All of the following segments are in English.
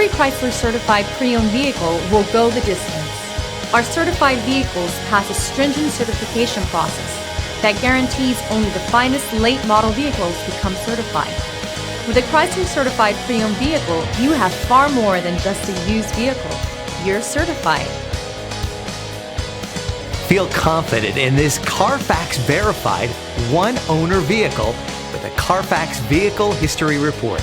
every Chrysler certified pre-owned vehicle will go the distance. Our certified vehicles pass a stringent certification process that guarantees only the finest late model vehicles become certified. With a Chrysler certified pre-owned vehicle, you have far more than just a used vehicle. You're certified. Feel confident in this Car Fax verified one-owner vehicle with a Car Fax Vehicle History Report.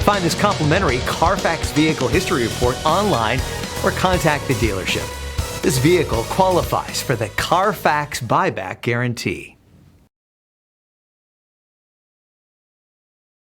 Find this complimentary Car Fax Vehicle History Report online or contact the dealership. This vehicle qualifies for the Car Fax Buyback Guarantee.